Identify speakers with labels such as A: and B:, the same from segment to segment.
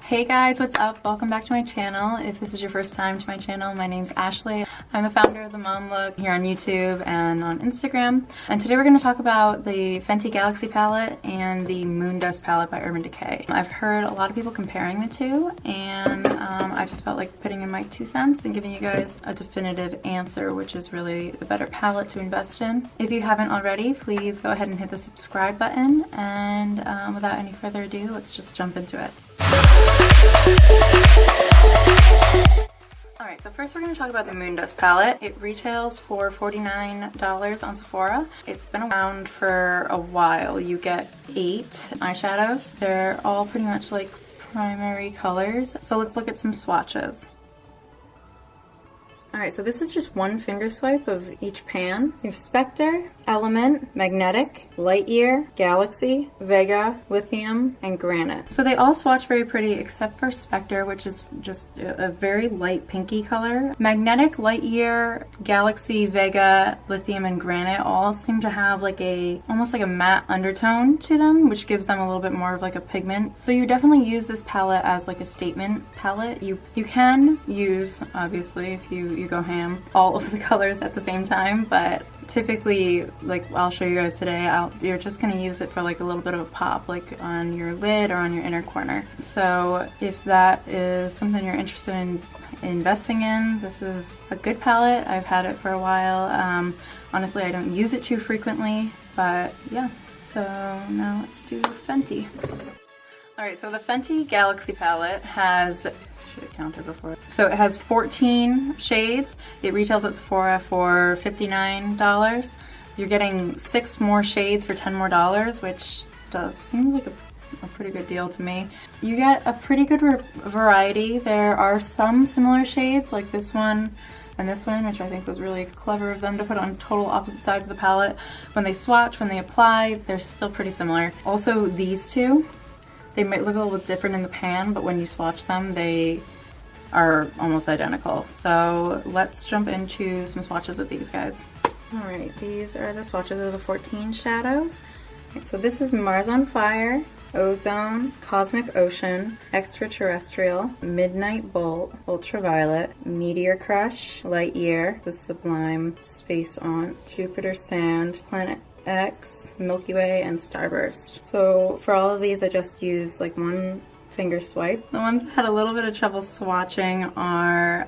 A: Hey guys, what's up? Welcome back to my channel. If this is your first time to my channel, my name's Ashley. I'm the founder of The Mom Look here on YouTube and on Instagram. And today we're going to talk about the Fenty Galaxy palette and the Moondust palette by Urban Decay. I've heard a lot of people comparing the two, and I just felt like putting in my 2 cents and giving you guys a definitive answer, which is really the better palette to invest in. If you haven't already, please go ahead and hit the subscribe button, and without any further ado, let's just jump into it. Alright, so first we're going to talk about the Moondust palette. It retails for $49 on Sephora. It's been around for a while. You get 8 eyeshadows. They're all pretty much like primary colors. So let's look at some swatches. Alright, so this is just one finger swipe of each pan. You have Spectre, Element, Magnetic, Lightyear, Galaxy, Vega, Lithium, and Granite. So they all swatch very pretty except for Spectre, which is just a very light pinky color. Magnetic, Lightyear, Galaxy, Vega, Lithium, and Granite all seem to have like almost like a matte undertone to them, which gives them a little bit more of like a pigment. So you definitely use this palette as like a statement palette. You can use, obviously, if you go ham, all of the colors at the same time, but typically, like I'll show you guys today, you're just going to use it for like a little bit of a pop, like on your lid or on your inner corner. So if that is something you're interested in investing in, this is a good palette. I've had it for a while. Honestly, I don't use it too frequently, but yeah. So now let's do Fenty. Alright, so the Fenty Galaxy palette has, should have counted before. So it has 14 shades. It retails at Sephora for $59. You're getting 6 more shades for $10 more, which does seem like a pretty good deal to me. You get a pretty good variety. There are some similar shades like this one and this one, which I think was really clever of them to put on total opposite sides of the palette. When they swatch, when they apply, they're still pretty similar. Also, these two, they might look a little different in the pan, but when you swatch them, they are almost identical. So let's jump into some swatches of these guys. Alright, these are the swatches of the 14 shadows. Okay, so this is Mars on Fire, Ozone, Cosmic Ocean, Extraterrestrial, Midnight Bolt, Ultraviolet, Meteor Crush, Lightyear, the Sublime, Space On, Jupiter Sand, Planet X, Milky Way, and Starburst. So for all of these, I just used like one finger swipe. The ones that had a little bit of trouble swatching are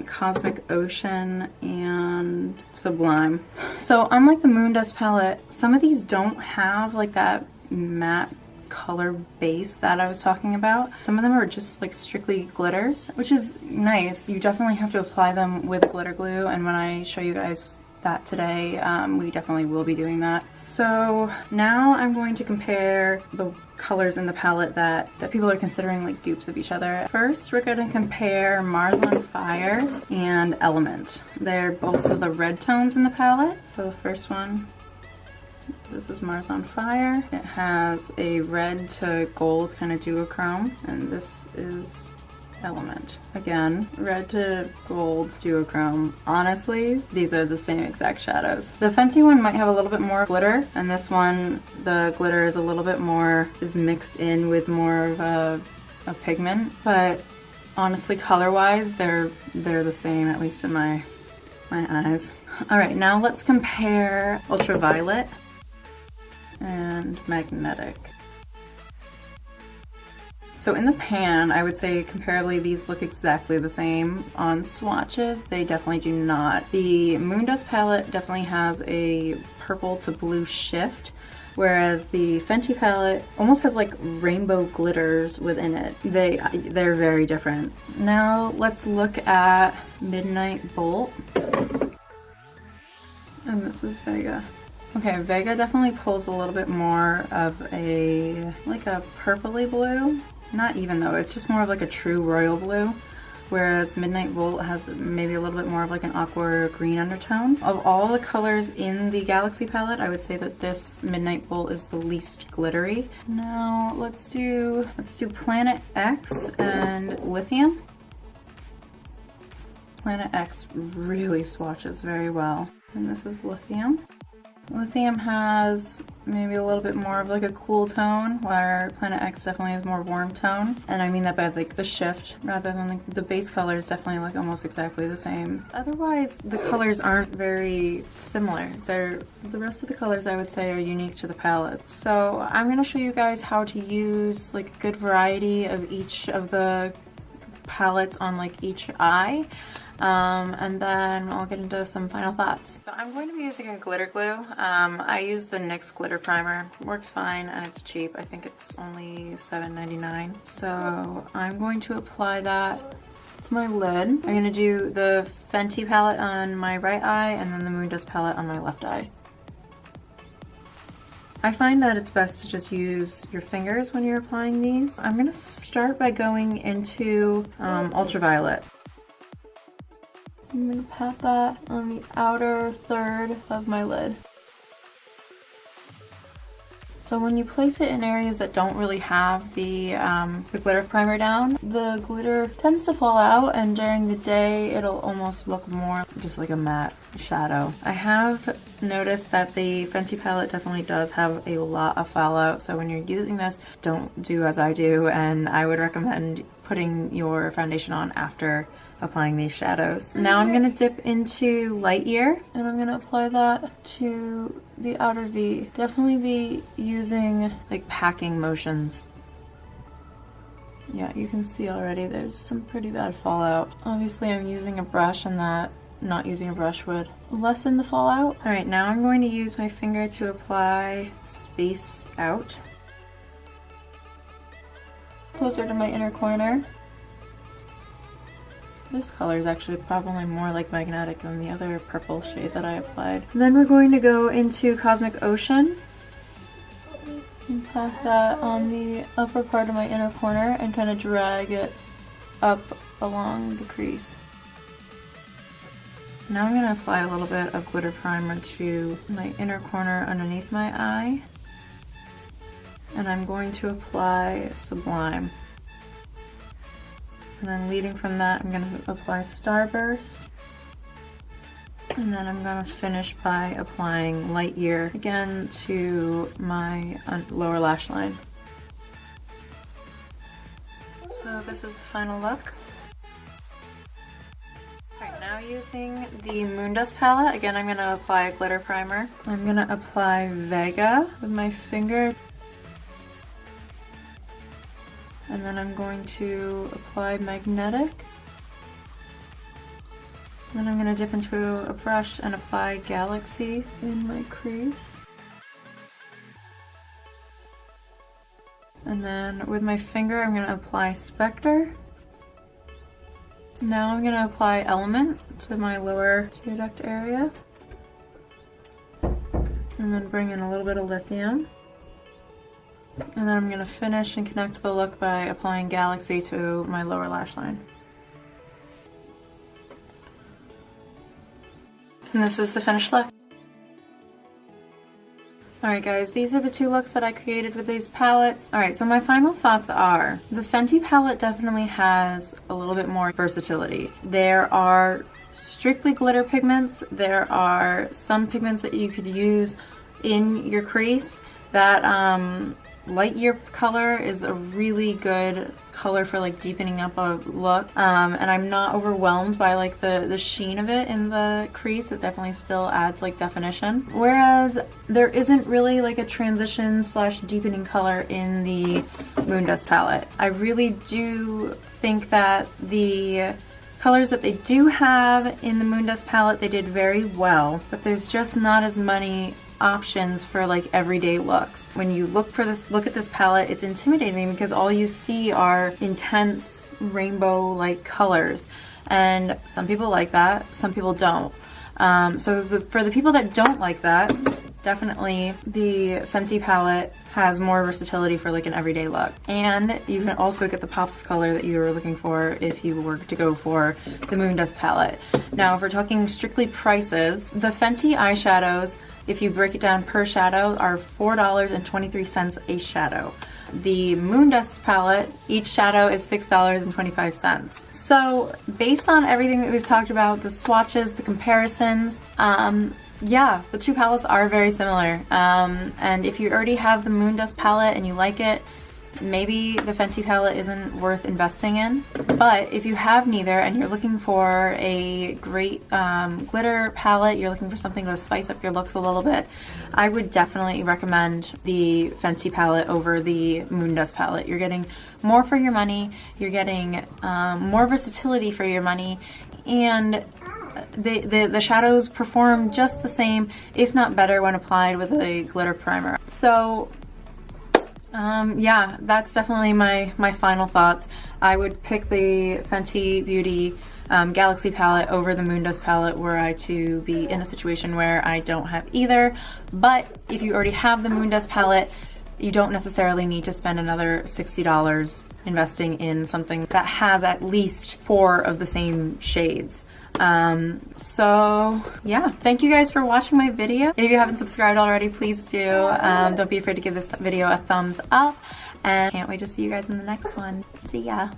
A: Cosmic Ocean and Sublime. So unlike the Moondust palette, some of these don't have like that matte color base that I was talking about. Some of them are just like strictly glitters, which is nice. You definitely have to apply them with glitter glue, and when I show you guys that today, we definitely will be doing that. So now I'm going to compare the colors in the palette that people are considering like dupes of each other. First, we're going to compare Mars on Fire and Element. They're both of the red tones in the palette. So the first one, this is Mars on Fire. It has a red to gold kind of duochrome, and this is Element. Again, red to gold duochrome. Honestly, these are the same exact shadows. The Fenty one might have a little bit more glitter, and this one, the glitter is a little bit more, is mixed in with more of a pigment, but honestly, color-wise, they're the same, at least in my eyes. Alright, now let's compare Ultraviolet and Magnetic. So in the pan, I would say comparably these look exactly the same. On swatches, they definitely do not. The Moondust palette definitely has a purple to blue shift, whereas the Fenty palette almost has like rainbow glitters within it. They're very different. Now let's look at Midnight Bolt. And this is Vega. Okay, Vega definitely pulls a little bit more of like a purpley blue. Not even though, it's just more of like a true royal blue, whereas Midnight Bolt has maybe a little bit more of like an aqua green undertone. Of all the colors in the Galaxy palette, I would say that this Midnight Bolt is the least glittery. Now let's do Planet X and Lithium. Planet X really swatches very well, and this is Lithium. Lithium has maybe a little bit more of like a cool tone, where Planet X definitely has more warm tone. And I mean that by like the shift rather than like the base colors definitely look almost exactly the same. Otherwise, the colors aren't very similar. The rest of the colors I would say are unique to the palette. So I'm gonna show you guys how to use like a good variety of each of the palettes on like each eye. And then I'll get into some final thoughts. So I'm going to be using a glitter glue. I use the NYX Glitter Primer. Works fine and it's cheap. I think it's only $7.99. So I'm going to apply that to my lid. I'm going to do the Fenty palette on my right eye and then the Moondust palette on my left eye. I find that it's best to just use your fingers when you're applying these. I'm going to start by going into Ultraviolet. I'm going to pat that on the outer third of my lid. So when you place it in areas that don't really have the glitter primer down, the glitter tends to fall out, and during the day it'll almost look more just like a matte shadow. I have noticed that the Fenty palette definitely does have a lot of fallout, so when you're using this, don't do as I do, and I would recommend putting your foundation on after applying these shadows. Now I'm gonna dip into Light Year and I'm gonna apply that to the outer V. Definitely be using like packing motions. Yeah, you can see already there's some pretty bad fallout. Obviously I'm using a brush, and that not using a brush would lessen the fallout. All right, now I'm going to use my finger to apply Space Out closer to my inner corner. This color is actually probably more like magnetic than the other purple shade that I applied. And then we're going to go into Cosmic Ocean and pat that on the upper part of my inner corner and kind of drag it up along the crease. Now I'm going to apply a little bit of glitter primer to my inner corner underneath my eye. And I'm going to apply Sublime. And then leading from that, I'm going to apply Starburst. And then I'm going to finish by applying Light Year again to my lower lash line. So this is the final look. Alright, now using the Moondust palette, again I'm going to apply a glitter primer. I'm going to apply Vega with my finger. And then I'm going to apply Magnetic. Then I'm going to dip into a brush and apply Galaxy in my crease. And then with my finger I'm going to apply Spectre. Now I'm going to apply Element to my lower tear duct area. And then bring in a little bit of Lithium. And then I'm going to finish and connect the look by applying Galaxy to my lower lash line. And this is the finished look. Alright guys, these are the two looks that I created with these palettes. Alright, so my final thoughts are, the Fenty palette definitely has a little bit more versatility. There are strictly glitter pigments, there are some pigments that you could use in your crease. That Light Year color is a really good color for like deepening up a look, and I'm not overwhelmed by like the sheen of it in the crease. It definitely still adds like definition, whereas there isn't really like a transition slash deepening color in the Moondust palette. I really do think that the colors that they do have in the Moondust palette, they did very well, but there's just not as many options for like everyday looks. When you look at this palette, it's intimidating because all you see are intense rainbow like colors, and some people like that, some people don't. So for the people that don't like that, definitely the Fenty palette has more versatility for like an everyday look. And you can also get the pops of color that you were looking for if you were to go for the Moondust palette. Now if we're talking strictly prices, the Fenty eyeshadows, if you break it down per shadow, are $4.23 a shadow. The Moondust palette, each shadow is $6.25. So based on everything that we've talked about, the swatches, the comparisons, yeah, the two palettes are very similar. And if you already have the Moondust palette and you like it, maybe the Fenty palette isn't worth investing in. But if you have neither and you're looking for a great glitter palette, you're looking for something to spice up your looks a little bit, I would definitely recommend the Fenty palette over the Moondust palette. You're getting more for your money, you're getting more versatility for your money, and the shadows perform just the same, if not better, when applied with a glitter primer. So yeah, that's definitely my final thoughts. I would pick the Fenty Beauty Galaxy palette over the Moondust palette were I to be in a situation where I don't have either. But if you already have the Moondust palette, you don't necessarily need to spend another $60 investing in something that has at least 4 of the same shades. So yeah, thank you guys for watching my video. If you haven't subscribed already, please do. Don't be afraid to give this video a thumbs up, and can't wait to see you guys in the next one. See ya.